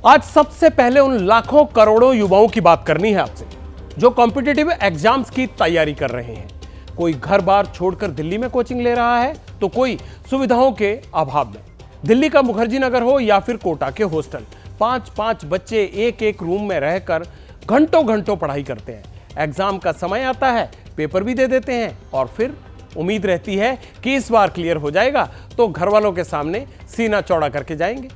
आज सबसे पहले उन लाखों करोड़ों युवाओं की बात करनी है आपसे जो कॉम्पिटिटिव एग्जाम्स की तैयारी कर रहे हैं। कोई घर बार छोड़कर दिल्ली में कोचिंग ले रहा है तो कोई सुविधाओं के अभाव में। दिल्ली का मुखर्जी नगर हो या फिर कोटा के हॉस्टल, 5-5 बच्चे एक एक रूम में रहकर घंटों घंटों पढ़ाई करते हैं। एग्जाम का समय आता है, पेपर भी दे देते हैं और फिर उम्मीद रहती है कि इस बार क्लियर हो जाएगा तो घर वालों के सामने सीना चौड़ा करके जाएंगे,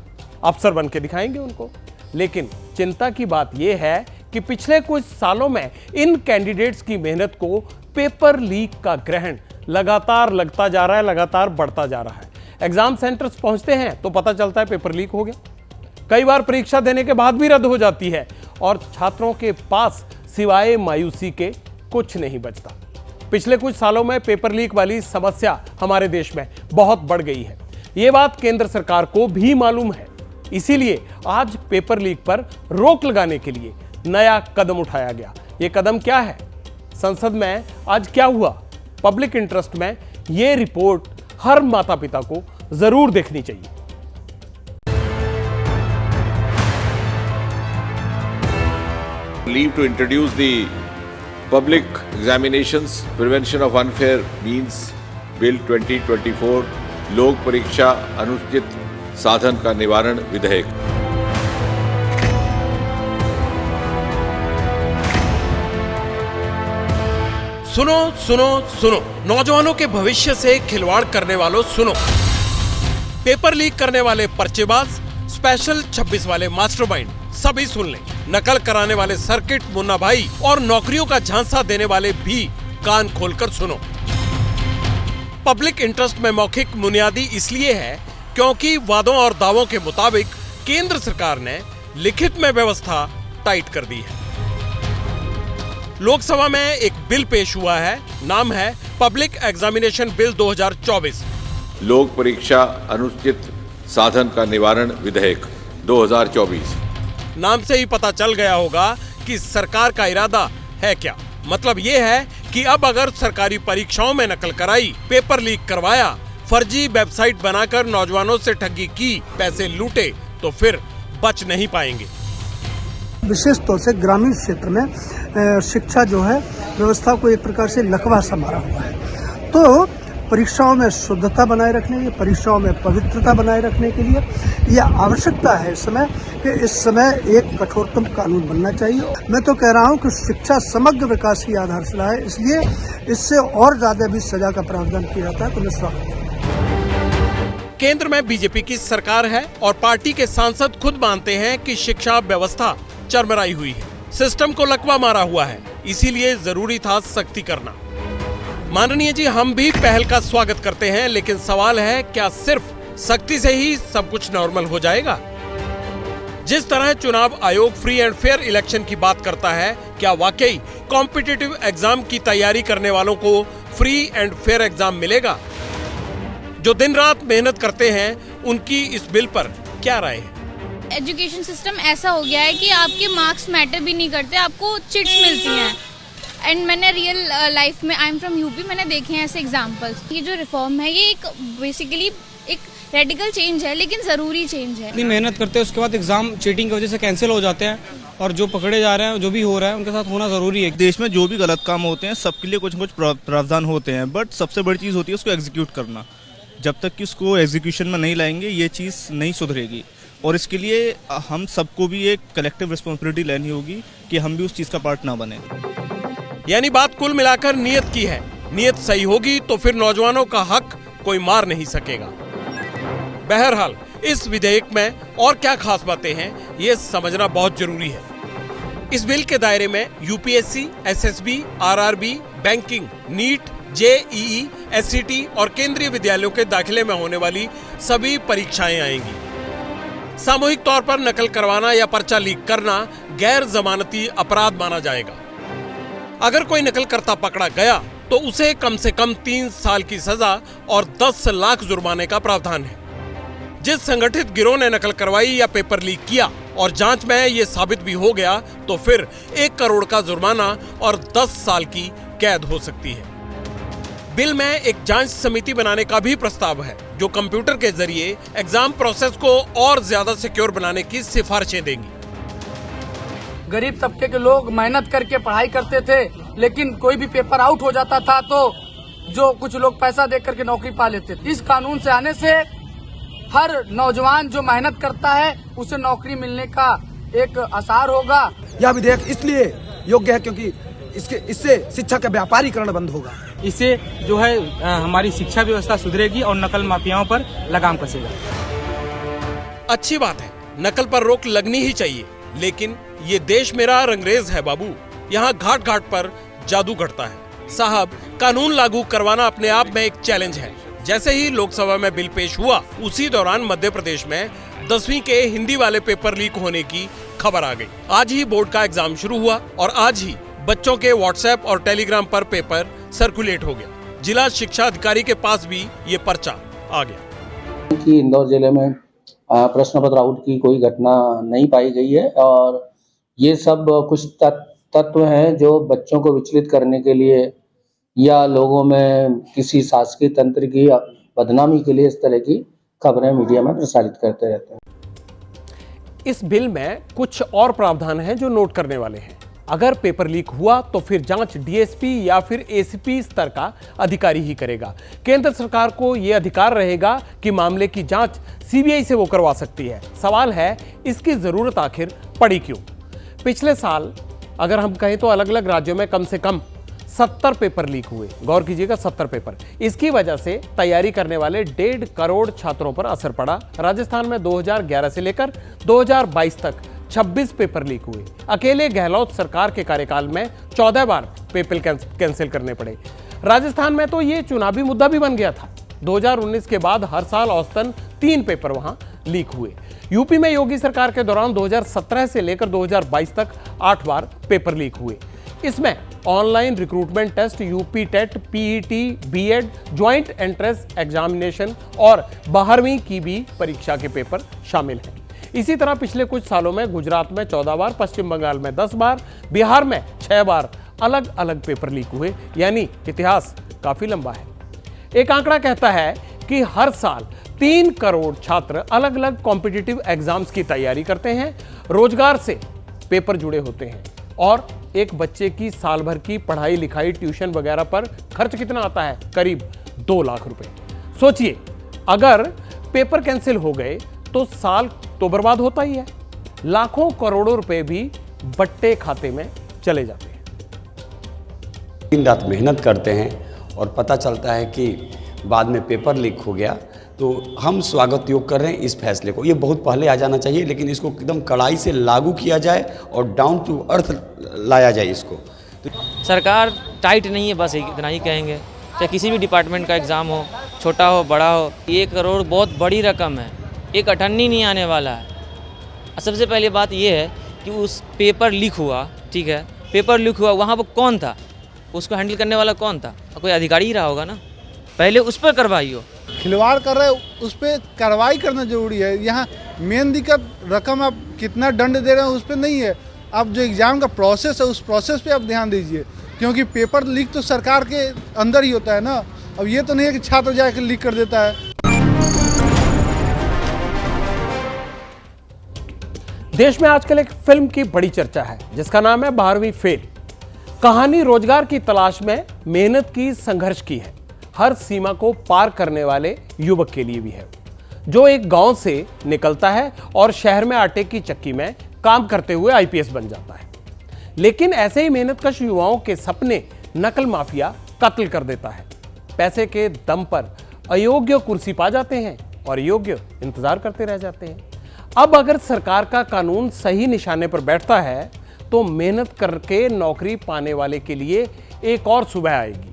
अफसर बन के दिखाएंगे उनको। लेकिन चिंता की बात यह है कि पिछले कुछ सालों में इन कैंडिडेट्स की मेहनत को पेपर लीक का ग्रहण लगातार लगता जा रहा है, लगातार बढ़ता जा रहा है। एग्जाम सेंटर्स पहुंचते हैं तो पता चलता है पेपर लीक हो गया। कई बार परीक्षा देने के बाद भी रद्द हो जाती है और छात्रों के पास सिवाय मायूसी के कुछ नहीं बचता। पिछले कुछ सालों में पेपर लीक वाली समस्या हमारे देश में बहुत बढ़ गई है। ये बात केंद्र सरकार को भी मालूम है, इसीलिए आज पेपर लीक पर रोक लगाने के लिए नया कदम उठाया गया। ये कदम क्या है? संसद में आज क्या हुआ? पब्लिक इंटरेस्ट में ये रिपोर्ट हर माता पिता को जरूर देखनी चाहिए। Leave to introduce the Public Examinations Prevention of Unfair Means Bill 2024 लोक परीक्षा अनुचित साधन का निवारण विधेयक। सुनो सुनो सुनो, नौजवानों के भविष्य से खिलवाड़ करने वालों सुनो। पेपर लीक करने वाले पर्चेबाज, स्पेशल 26 वाले मास्टरमाइंड सभी सुन लें। नकल कराने वाले सर्किट मुन्ना भाई और नौकरियों का झांसा देने वाले भी कान खोलकर सुनो। पब्लिक इंटरेस्ट में मौखिक बुनियादी इसलिए है क्योंकि वादों और दावों के मुताबिक केंद्र सरकार ने लिखित में व्यवस्था टाइट कर दी है। लोकसभा में एक बिल पेश हुआ है, नाम है पब्लिक एग्जामिनेशन बिल 2024 लोक परीक्षा अनुचित साधन का निवारण विधेयक 2024। नाम से ही पता चल गया होगा कि सरकार का इरादा है क्या। मतलब ये है कि अब अगर सरकारी परीक्षाओं में नकल कराई, पेपर लीक करवाया, फर्जी वेबसाइट बनाकर नौजवानों से ठगी की, पैसे लूटे तो फिर बच नहीं पाएंगे। विशेष तौर से ग्रामीण क्षेत्र में शिक्षा जो है व्यवस्था को एक प्रकार से लकवा सा मारा हुआ है। तो परीक्षाओं में शुद्धता बनाए रखने के, परीक्षाओं में पवित्रता बनाए रखने के लिए यह आवश्यकता है इस समय कि इस समय एक कठोरतम कानून बनना चाहिए। मैं तो कह रहा हूं कि शिक्षा समग्र विकास की आधारशिला है, इसलिए इससे और ज्यादा भी सजा का प्रावधान किया जाता है तो मैं स्वागत करता हूं। केंद्र में बीजेपी की सरकार है और पार्टी के सांसद खुद मानते हैं कि शिक्षा व्यवस्था चरमराई हुई है, सिस्टम को लकवा मारा हुआ है, इसीलिए जरूरी था सख्ती करना। माननीय जी, हम भी पहल का स्वागत करते हैं, लेकिन सवाल है क्या सिर्फ सख्ती से ही सब कुछ नॉर्मल हो जाएगा? जिस तरह चुनाव आयोग फ्री एंड फेयर इलेक्शन की बात करता है, क्या वाकई कॉम्पिटिटिव एग्जाम की तैयारी करने वालों को फ्री एंड फेयर एग्जाम मिलेगा? जो दिन रात मेहनत करते हैं उनकी इस बिल पर क्या राय है? एजुकेशन सिस्टम ऐसा हो गया है कि आपके मार्क्स मैटर भी नहीं करते, आपको चिट्स मिलती हैं। एंड मैंने रियल लाइफ में, आई एम फ्रॉम यूपी, मैंने देखे हैं ऐसे एग्जांपल्स। ये जो रिफॉर्म है ये एक बेसिकली एक रेडिकल चेंज है, लेकिन जरूरी चेंज है। इतनी मेहनत करते हैं उसके बाद एग्जाम चीटिंग की वजह से कैंसिल हो जाते हैं और जो पकड़े जा रहे हैं, जो भी हो रहा है उनके साथ होना जरूरी है। देश में जो भी गलत काम होते हैं सबके लिए कुछ न कुछ प्रावधान होते हैं, बट सबसे बड़ी चीज़ होती है उसको एग्जीक्यूट करना। जब तक कि उसको एग्जीक्यूशन में नहीं लाएंगे ये चीज़ नहीं सुधरेगी और इसके लिए हम सबको भी एक कलेक्टिव रिस्पॉन्सिबिलिटी लेनी होगी कि हम भी उस चीज़ का पार्ट ना बने। यानी बात कुल मिलाकर नियत की है। नियत सही होगी तो फिर नौजवानों का हक कोई मार नहीं सकेगा। बहरहाल इस विधेयक में और क्या खास बातें हैं ये समझना बहुत जरूरी है। इस बिल के दायरे में UPSC, SSB, RRB, banking, NEET, JEE, SCT और केंद्रीय विद्यालयों के दाखिले में होने वाली सभी परीक्षाएं आएंगी। सामूहिक तौर पर नकल करवाना या पर्चा लीक करना गैर जमानती अपराध माना जाएगा। अगर कोई नकल करता पकड़ा गया तो उसे कम से कम 3 साल की सजा और 10 लाख जुर्माने का प्रावधान है। जिस संगठित गिरोह ने नकल करवाई या पेपर लीक किया और जांच में ये साबित भी हो गया तो फिर 1 करोड़ का जुर्माना और 10 साल की कैद हो सकती है। बिल में एक जांच समिति बनाने का भी प्रस्ताव है जो कंप्यूटर के जरिए एग्जाम प्रोसेस को और ज्यादा सिक्योर बनाने की सिफारिशें देगी। गरीब तबके के लोग मेहनत करके पढ़ाई करते थे, लेकिन कोई भी पेपर आउट हो जाता था तो जो कुछ लोग पैसा दे करके नौकरी पा लेते थे। इस कानून से आने से हर नौजवान जो मेहनत करता है उसे नौकरी मिलने का एक आसार होगा। यह विधेयक इसलिए योग्य है क्योंकि इससे शिक्षा का व्यापारीकरण बंद होगा। इससे जो है हमारी शिक्षा व्यवस्था सुधरेगी और नकल माफियाओं पर लगाम कसेगा। अच्छी बात है, नकल पर रोक लगनी ही चाहिए, लेकिन ये देश मेरा रंगरेज है बाबू, यहाँ घाट घाट पर जादू घटता है। साहब, कानून लागू करवाना अपने आप में एक चैलेंज है। जैसे ही लोकसभा में बिल पेश हुआ, उसी दौरान मध्य प्रदेश में 10वीं के हिंदी वाले पेपर लीक होने की खबर आ गई। आज ही बोर्ड का एग्जाम शुरू हुआ और आज ही बच्चों के व्हाट्सएप और टेलीग्राम पर पेपर सर्कुलेट हो गया। जिला शिक्षा अधिकारी के पास भी ये पर्चा आ गया कि इंदौर जिले में प्रश्न पत्र आउट की कोई घटना नहीं पाई गई है और ये सब कुछ तत्व हैं जो बच्चों को विचलित करने के लिए या लोगों में किसी शासकीय तंत्र की बदनामी के लिए इस तरह की खबरें मीडिया में प्रसारित करते रहते हैं। इस बिल में कुछ और प्रावधान हैं जो नोट करने वाले हैं। अगर पेपर लीक हुआ तो फिर जांच डीएसपी या फिर एसीपी स्तर का अधिकारी ही करेगा। केंद्र सरकार को यह अधिकार रहेगा कि मामले की जांच सीबीआई से वो करवा सकती है। सवाल है, इसकी जरूरत आखिर पड़ी क्यों? पिछले साल अगर हम कहें तो अलग अलग राज्यों में कम से कम 70 पेपर लीक हुए। गौर कीजिएगा, 70 पेपर। इसकी वजह से तैयारी करने वाले 1.5 करोड़ छात्रों पर असर पड़ा। राजस्थान में 2011 से लेकर 2022 तक 26 पेपर लीक हुए। अकेले गहलोत सरकार के कार्यकाल में 14 बार पेपर कैंसिल करने पड़े। राजस्थान में तो ये चुनावी मुद्दा भी बन गया था। 2019 के बाद हर साल औसतन 3 पेपर वहां लीक हुए। यूपी में योगी सरकार के दौरान 2017 से लेकर 2022 तक 8 बार पेपर लीक हुए। इसमें online recruitment test, UP TET, PET, BEd, joint entrance examination और 12वीं की भी परीक्षा के पेपर शामिल हैं। इसी तरह पिछले कुछ सालों में गुजरात में 14 बार, पश्चिम बंगाल में 10 बार, बिहार में 6 बार अलग अलग पेपर लीक हुए। यानी इतिहास काफी लंबा है। एक आंकड़ा कहता है कि हर साल 3 करोड़ छात्र अलग अलग कॉम्पिटिटिव एग्जाम्स की तैयारी करते हैं। रोजगार से पेपर जुड़े होते हैं और एक बच्चे की साल भर की पढ़ाई लिखाई, ट्यूशन वगैरह पर खर्च कितना आता है? करीब 2 लाख रुपए। सोचिए, अगर पेपर कैंसिल हो गए तो साल तो बर्बाद होता ही है। लाखों करोड़ों रुपए भी बट्टे खाते में चले जाते हैं। दिन रात मेहनत करते हैं और पता चलता है कि बाद में पेपर लीक हो गया, तो हम स्वागत योग कर रहे हैं इस फैसले को। ये बहुत पहले आ जाना चाहिए, लेकिन इसको एकदम कड़ाई से लागू किया जाए और डाउन टू अर्थ लाया जाए इसको। तो सरकार टाइट नहीं है, बस इतना ही कहेंगे। चाहे किसी भी डिपार्टमेंट का एग्ज़ाम हो, छोटा हो बड़ा हो, 1 करोड़ बहुत बड़ी रकम है, एक अठन्नी नहीं आने वाला है। सबसे पहली बात ये है कि उस पेपर लीक हुआ, ठीक है, पेपर लीक हुआ, वहाँ पर कौन था? उसको हैंडल करने वाला कौन था? कोई अधिकारी ही रहा होगा ना। पहले उस पर कार्रवाई हो। खिलवाड़ कर रहे हैं उस पर कार्रवाई करना जरूरी है। यहाँ मेन दिक्कत रकम आप कितना दंड दे रहे हैं उस पर नहीं है, अब जो एग्ज़ाम का प्रोसेस है उस प्रोसेस पे आप ध्यान दीजिए, क्योंकि पेपर लीक तो सरकार के अंदर ही होता है ना। अब ये तो नहीं है कि छात्र जाकर लीक कर देता है। देश में आजकल एक फिल्म की बड़ी चर्चा है जिसका नाम है 12वीं फेल। कहानी रोजगार की तलाश में मेहनत की, संघर्ष की है। हर सीमा को पार करने वाले युवक के लिए भी है जो एक गांव से निकलता है और शहर में आटे की चक्की में काम करते हुए आईपीएस बन जाता है। लेकिन ऐसे ही मेहनतकश युवाओं के सपने नकल माफिया कत्ल कर देता है। पैसे के दम पर अयोग्य कुर्सी पा जाते हैं और योग्य इंतजार करते रह जाते हैं। अब अगर सरकार का कानून सही निशाने पर बैठता है तो मेहनत करके नौकरी पाने वाले के लिए एक और सुबह आएगी।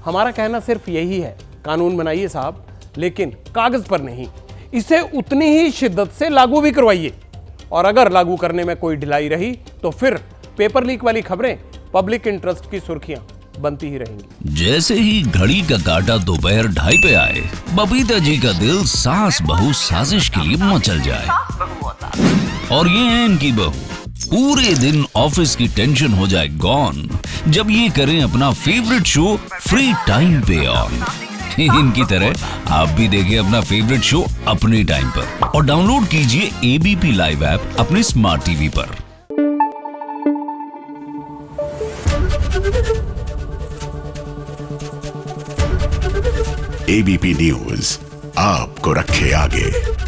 हमारा कहना सिर्फ यही है, कानून बनाइए साहब, लेकिन कागज पर नहीं, इसे उतनी ही शिद्दत से लागू भी करवाइए। और अगर लागू करने में कोई ढिलाई रही तो फिर पेपर लीक वाली खबरें पब्लिक इंटरेस्ट की सुर्खियां बनती ही रहेंगी। जैसे ही घड़ी का काटा दोपहर 2:30 पे आए, बबीता जी का दिल सास बहू साजिश के लिए मचल जाए। और ये है इनकी बहू, पूरे दिन ऑफिस की टेंशन हो जाए गॉन, जब ये करें अपना फेवरेट शो फ्री टाइम पे ऑन। इनकी तरह आप भी देखिए अपना फेवरेट शो अपने टाइम पर और डाउनलोड कीजिए एबीपी लाइव ऐप अपने स्मार्ट टीवी पर। एबीपी न्यूज आपको रखे आगे।